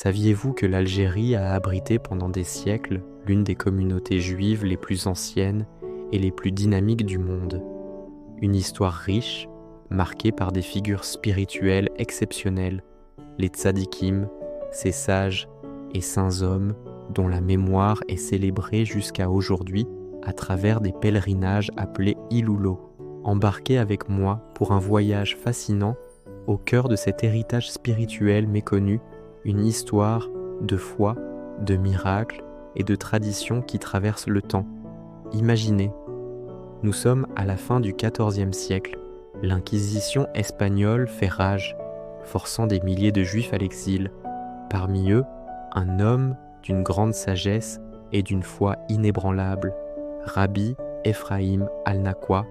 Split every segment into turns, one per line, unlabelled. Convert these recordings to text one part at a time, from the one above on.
Saviez-vous que l'Algérie a abrité pendant des siècles l'une des communautés juives les plus anciennes et les plus dynamiques du monde? Une histoire riche, marquée par des figures spirituelles exceptionnelles, les tzadikim, ces sages et saints hommes dont la mémoire est célébrée jusqu'à aujourd'hui à travers des pèlerinages appelés Iloulo. Embarquez avec moi pour un voyage fascinant au cœur de cet héritage spirituel méconnu, une histoire de foi, de miracles et de traditions qui traversent le temps. Imaginez, nous sommes à la fin du XIVe siècle. L'Inquisition espagnole fait rage, forçant des milliers de Juifs à l'exil. Parmi eux, un homme d'une grande sagesse et d'une foi inébranlable, Rabbi Ephraïm al-Nakwa.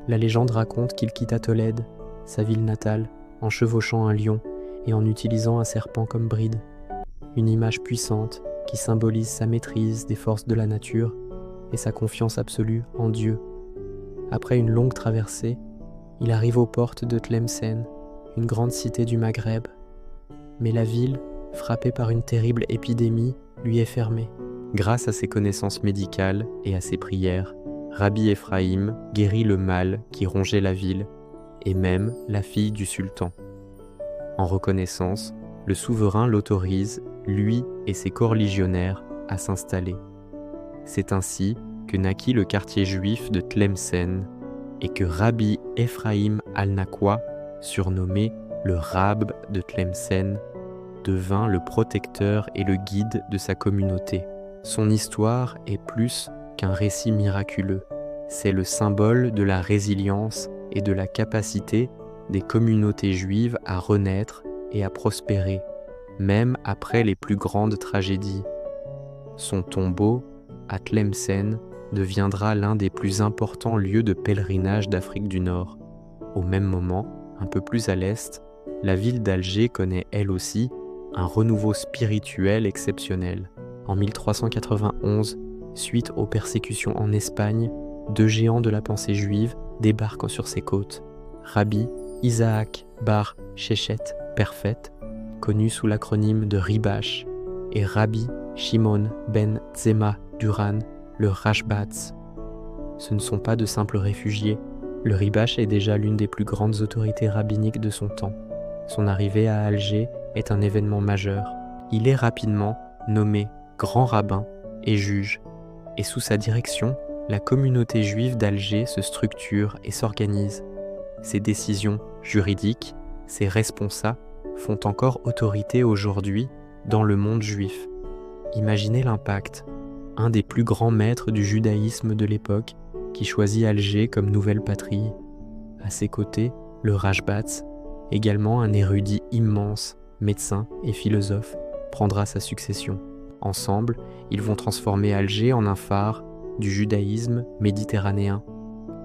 La légende raconte qu'il quitta Tolède, sa ville natale, en chevauchant un lion et en utilisant un serpent comme bride. Une image puissante qui symbolise sa maîtrise des forces de la nature et sa confiance absolue en Dieu. Après une longue traversée, il arrive aux portes de Tlemcen, une grande cité du Maghreb. Mais la ville, frappée par une terrible épidémie, lui est fermée. Grâce à ses connaissances médicales et à ses prières, Rabbi Ephraïm guérit le mal qui rongeait la ville et même la fille du sultan. En reconnaissance, le souverain l'autorise, lui et ses coreligionnaires, à s'installer. C'est ainsi que naquit le quartier juif de Tlemcen et que Rabbi Ephraïm al-Nakwa, surnommé le Rab de Tlemcen, devint le protecteur et le guide de sa communauté. Son histoire est plus qu'un récit miraculeux. C'est le symbole de la résilience et de la capacité des communautés juives à renaître et à prospérer, même après les plus grandes tragédies. Son tombeau, à Tlemcen, deviendra l'un des plus importants lieux de pèlerinage d'Afrique du Nord. Au même moment, un peu plus à l'est, la ville d'Alger connaît elle aussi un renouveau spirituel exceptionnel. En 1391, suite aux persécutions en Espagne, deux géants de la pensée juive débarquent sur ses côtes. Rabbi Isaac bar Shechet Perfet, connu sous l'acronyme de Ribash, et Rabbi Shimon ben Tzema Duran, le Rashbatz. Ce ne sont pas de simples réfugiés. Le Ribash est déjà l'une des plus grandes autorités rabbiniques de son temps. Son arrivée à Alger est un événement majeur. Il est rapidement nommé grand rabbin et juge, et sous sa direction, la communauté juive d'Alger se structure et s'organise. Ses décisions juridiques, ses responsables font encore autorité aujourd'hui dans le monde juif. Imaginez l'impact. Un des plus grands maîtres du judaïsme de l'époque qui choisit Alger comme nouvelle patrie. À ses côtés, le Rashbatz, également un érudit immense, médecin et philosophe, prendra sa succession. Ensemble, ils vont transformer Alger en un phare du judaïsme méditerranéen.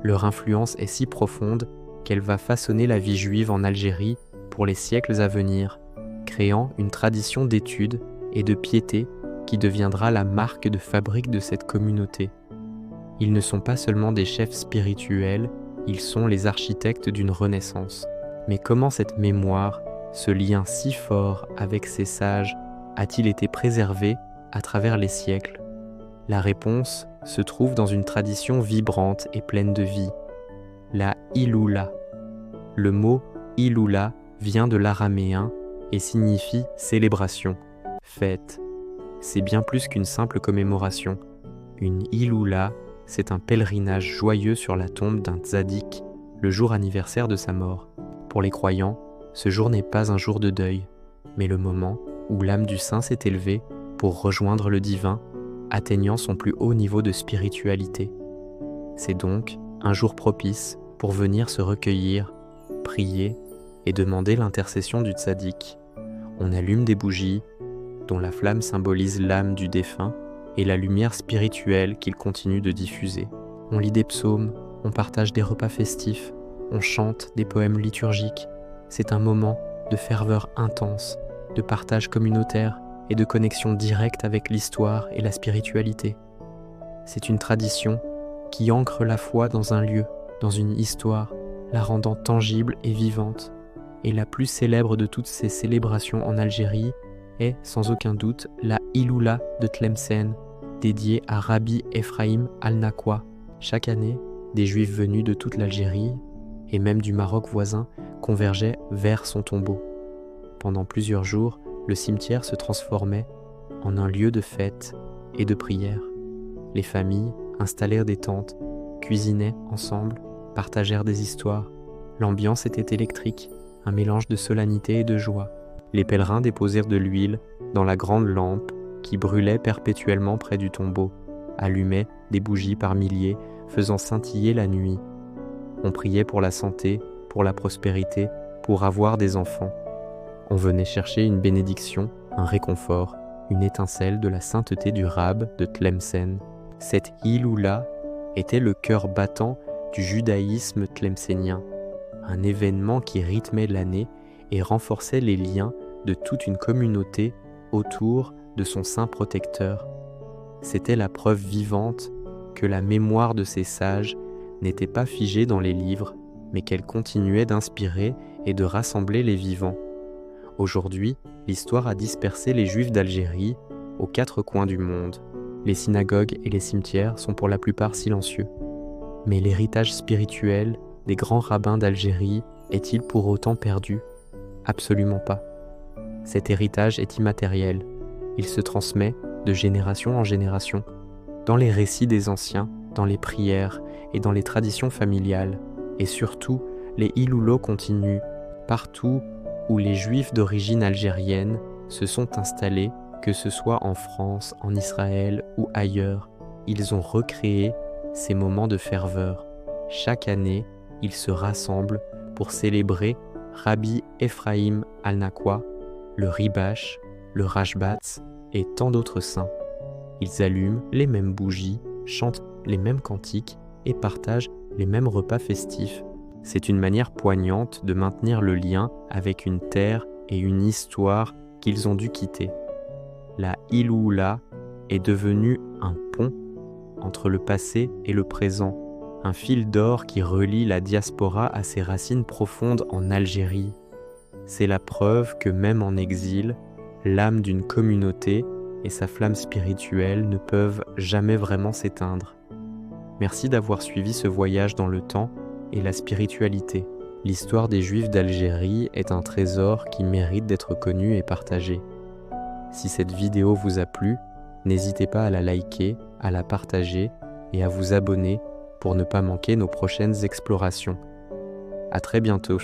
Leur influence est si profonde qu'elle va façonner la vie juive en Algérie pour les siècles à venir, créant une tradition d'étude et de piété qui deviendra la marque de fabrique de cette communauté. Ils ne sont pas seulement des chefs spirituels, ils sont les architectes d'une renaissance. Mais comment cette mémoire, ce lien si fort avec ces sages, a-t-il été préservé à travers les siècles? La réponse se trouve dans une tradition vibrante et pleine de vie, la Iloula. Le mot Iloula vient de l'araméen et signifie célébration, fête. C'est bien plus qu'une simple commémoration. Une Iloula, c'est un pèlerinage joyeux sur la tombe d'un tzaddik, le jour anniversaire de sa mort. Pour les croyants, ce jour n'est pas un jour de deuil, mais le moment où l'âme du saint s'est élevée pour rejoindre le divin, atteignant son plus haut niveau de spiritualité. C'est donc un jour propice pour venir se recueillir, prier et demander l'intercession du tzaddik. On allume des bougies, dont la flamme symbolise l'âme du défunt et la lumière spirituelle qu'il continue de diffuser. On lit des psaumes, on partage des repas festifs, on chante des poèmes liturgiques. C'est un moment de ferveur intense, de partage communautaire et de connexion directe avec l'histoire et la spiritualité. C'est une tradition qui ancre la foi dans un lieu, dans une histoire, la rendant tangible et vivante. Et la plus célèbre de toutes ces célébrations en Algérie est sans aucun doute la Iloula de Tlemcen, dédiée à Rabbi Ephraim al-Nakwa. Chaque année, des Juifs venus de toute l'Algérie et même du Maroc voisin convergeaient vers son tombeau. Pendant plusieurs jours, le cimetière se transformait en un lieu de fête et de prière. Les familles installèrent des tentes, cuisinaient ensemble, partagèrent des histoires. L'ambiance était électrique, un mélange de solennité et de joie. Les pèlerins déposèrent de l'huile dans la grande lampe qui brûlait perpétuellement près du tombeau, allumaient des bougies par milliers, faisant scintiller la nuit. On priait pour la santé, pour la prospérité, pour avoir des enfants. On venait chercher une bénédiction, un réconfort, une étincelle de la sainteté du Rab de Tlemcen. Cette Iloula était le cœur battant du judaïsme tlemcenien, un événement qui rythmait l'année et renforçait les liens de toute une communauté autour de son saint protecteur. C'était la preuve vivante que la mémoire de ces sages n'était pas figée dans les livres, mais qu'elle continuait d'inspirer et de rassembler les vivants. Aujourd'hui, l'histoire a dispersé les Juifs d'Algérie aux quatre coins du monde. Les synagogues et les cimetières sont pour la plupart silencieux. Mais l'héritage spirituel des grands rabbins d'Algérie est-il pour autant perdu ? Absolument pas. Cet héritage est immatériel. Il se transmet de génération en génération, dans les récits des anciens, dans les prières et dans les traditions familiales. Et surtout, les Iloulos continuent. Partout où les Juifs d'origine algérienne se sont installés, que ce soit en France, en Israël ou ailleurs, ils ont recréé ces moments de ferveur. Chaque année, ils se rassemblent pour célébrer Rabbi Ephraim al-Nakwa, le Ribash, le Rashbatz et tant d'autres saints. Ils allument les mêmes bougies, chantent les mêmes cantiques et partagent les mêmes repas festifs. C'est une manière poignante de maintenir le lien avec une terre et une histoire qu'ils ont dû quitter. La Iloula est devenue un pont entre le passé et le présent, un fil d'or qui relie la diaspora à ses racines profondes en Algérie. C'est la preuve que même en exil, l'âme d'une communauté et sa flamme spirituelle ne peuvent jamais vraiment s'éteindre. Merci d'avoir suivi ce voyage dans le temps et la spiritualité. L'histoire des Juifs d'Algérie est un trésor qui mérite d'être connu et partagé. Si cette vidéo vous a plu, n'hésitez pas à la liker, à la partager et à vous abonner pour ne pas manquer nos prochaines explorations. À très bientôt.